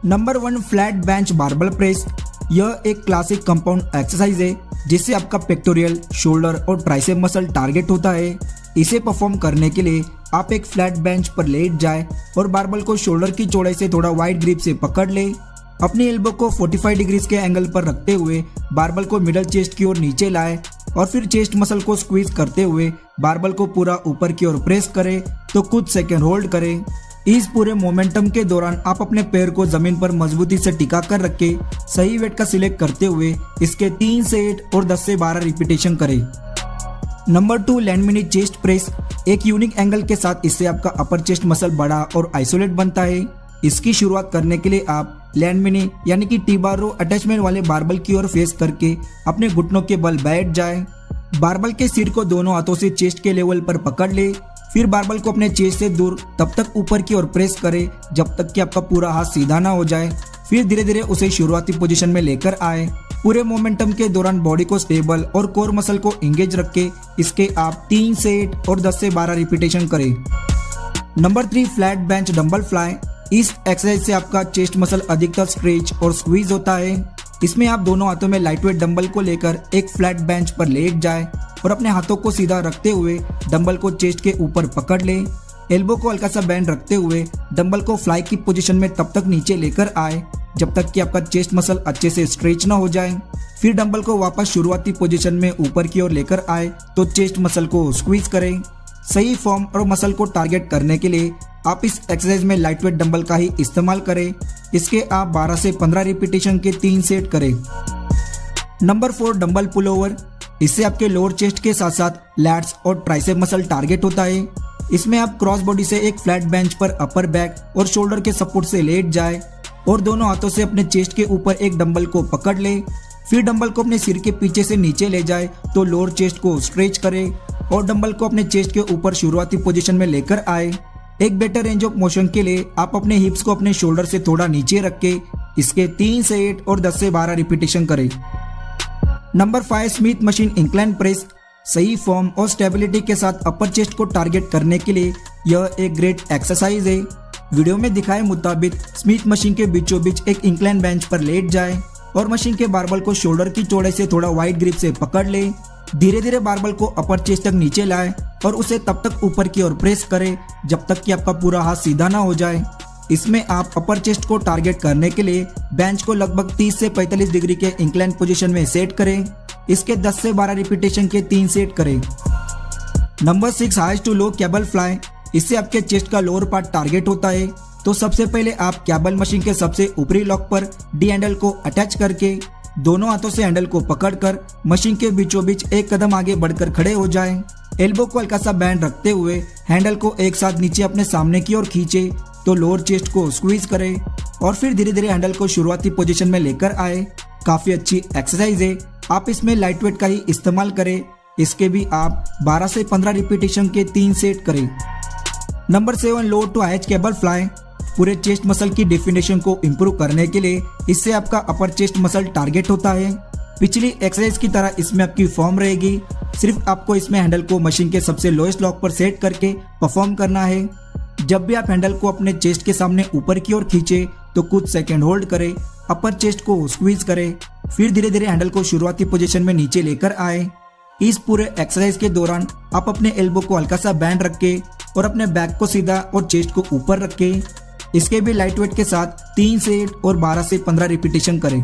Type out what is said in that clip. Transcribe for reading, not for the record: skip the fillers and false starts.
Number 1 flat bench barbell press. यह एक classic compound exercise है जिससे आपका पेक्टोरियल, शोल्डर और ट्राइसेप मसल टारगेट होता है। इसे परफॉर्म करने के लिए आप एक फ्लैट बेंच पर लेट जाए और बारबल को शोल्डर की चौड़ाई से थोड़ा वाइड ग्रिप से पकड़ ले। अपनी एल्बो को 45 डिग्रीज के एंगल पर रखते हुए बारबल को मिडल चेस्ट की ओर नीचे लाए और फिर चेस्ट मसल को स्क्वीज करते हुए बारबल को पूरा ऊपर की ओर प्रेस करें तो कुछ सेकंड होल्ड करें। इस पूरे मोमेंटम के दौरान आप अपने पैर को जमीन पर मजबूती से टिका कर रखे सही वेट का सिलेक्ट करते हुए इसके 3 से 8 और 10 से 12 रिपीटेशन करें। Number 2 land mini chest press. एक यूनिक एंगल के साथ इससे आपका अपर चेस्ट मसल बड़ा और आइसोलेट बनता है। इसकी शुरुआत करने के लिए आप लैंड मिनी यानी कि टी बार रो अटैचमेंट वाले बारबल की ओर फेस करके अपने घुटनों के बल बैठ जाए। बारबल के सिर को दोनों हाथों से चेस्ट के लेवल पर पकड़ ले। फिर बारबल को अपने चेस्ट से दूर तब तक ऊपर की ओर प्रेस करें जब तक कि आपका पूरा हाथ सीधा ना हो जाए। फिर धीरे धीरे उसे शुरुआती पोजीशन में लेकर आए। पूरे मोमेंटम के दौरान बॉडी को स्टेबल और कोर मसल को एंगेज रखे इसके आप 3 से 8 और 10 से 12 रिपीटेशन करें। Number 3 flat bench dumbbell fly. इस एक्सरसाइज से आपका चेस्ट मसल अधिकतर स्ट्रेच और स्क्वीज होता है। इसमें आप दोनों हाथों में लाइट वेट डंबल को लेकर एक फ्लैट बेंच पर लेट जाए और अपने हाथों को सीधा रखते हुए डंबल को चेस्ट के ऊपर पकड़ ले। एल्बो को हल्का सा बैंड रखते हुए डंबल को फ्लाई की पोजीशन में तब तक नीचे लेकर आए जब तक कि आपका चेस्ट मसल अच्छे से स्ट्रेच ना हो जाए। फिर डंबल को वापस शुरुआती पोजीशन में ऊपर की ओर लेकर आए तो चेस्ट मसल को स्क्वीज करें। सही फॉर्म और मसल को टारगेट करने के लिए आप इस एक्सरसाइज में लाइट वेट डंबल का ही इस्तेमाल करें। इसके आप 12 से 15 रिपीटेशन के 3 सेट करें। Number 4 dumbbell pull over. इससे आपके लोअर चेस्ट के साथ साथ लैट्स और ट्राइसेप मसल टारगेट होता है। इसमें आप क्रॉस बॉडी से एक फ्लैट बेंच पर अपर बैक और शोल्डर के सपोर्ट से लेट जाए और दोनों हाथों से अपने चेस्ट के ऊपर एक डंबल को पकड़ ले। फिर डंबल को अपने सिर के पीछे से नीचे ले जाए तो लोअर चेस्ट को स्ट्रेच करे और डंबल को अपने चेस्ट के ऊपर शुरुआती पोजीशन में लेकर आए। एक बेटर रेंज ऑफ मोशन के लिए आप अपने हिप्स को अपने शोल्डर से थोड़ा नीचे रख के इसके 3 से 8 और 10 से 12 रिपीटेशन करें। Number 5 Smith machine incline press. सही फॉर्म और स्टेबिलिटी के साथ अपर चेस्ट को टारगेट करने के लिए यह एक ग्रेट एक्सरसाइज है। वीडियो में दिखाए मुताबिक स्मिथ मशीन के बीचों बीच एक इंक्लाइन बेंच पर लेट जाए और मशीन के बारबल को शोल्डर की चौड़ाई से थोड़ा वाइड ग्रिप से पकड़ ले। धीरे धीरे बारबल को अपर चेस्ट तक नीचे लाए और उसे तब तक ऊपर की ओर प्रेस करें जब तक कि आपका पूरा हाथ सीधा ना हो जाए। इसमें आप अपर चेस्ट को टारगेट करने के लिए बेंच को लगभग 30 से 45 डिग्री के इंक्लाइन पोजीशन में सेट करें। इसके 10 से 12 रिपीटेशन के 3 सेट करें। Number 6 high to low cable fly. इससे आपके चेस्ट का लोअर पार्ट टारगेट होता है। तो सबसे पहले आप केबल मशीन के सबसे ऊपरी लॉक पर डी हैंडल को अटैच करके दोनों हाथों से हैंडल को पकड़कर मशीन के बीचों बीच एक कदम आगे बढ़कर खड़े हो जाएं। एल्बो को हल्का सा बैंड रखते हुए हैंडल को एक साथ नीचे अपने सामने की ओर खींचे तो लोअर चेस्ट को स्क्वीज करें और फिर धीरे धीरे हैंडल को शुरुआती पोजीशन में लेकर आए। काफी अच्छी एक्सरसाइज है। आप इसमें लाइट वेट का ही इस्तेमाल करें। इसके भी आप 12 से 15 रिपीटेशन के 3 सेट करें। Number 7 low to high cable fly. पूरे चेस्ट मसल की डेफिनेशन को इम्प्रूव करने के लिए इससे आपका अपर चेस्ट मसल टारगेट होता है। पिछली एक्सरसाइज की तरह इसमें आपकी फॉर्म रहेगी। सिर्फ आपको इसमें हैंडल को मशीन के सबसे लोएस्ट लॉक पर सेट करके परफॉर्म करना है। जब भी आप हैंडल को अपने चेस्ट के सामने ऊपर की ओर खींचे तो कुछ सेकंड होल्ड करें, अपर चेस्ट को स्क्वीज करें, फिर धीरे धीरे हैंडल को शुरुआती पोजीशन में नीचे लेकर आए। इस पूरे एक्सरसाइज के दौरान आप अपने एल्बो को हल्का सा बैंड रखें और अपने बैक को सीधा और चेस्ट को ऊपर रखें। इसके भी लाइट वेट के साथ 3 से 8 और 12 से 15 रिपीटेशन करें।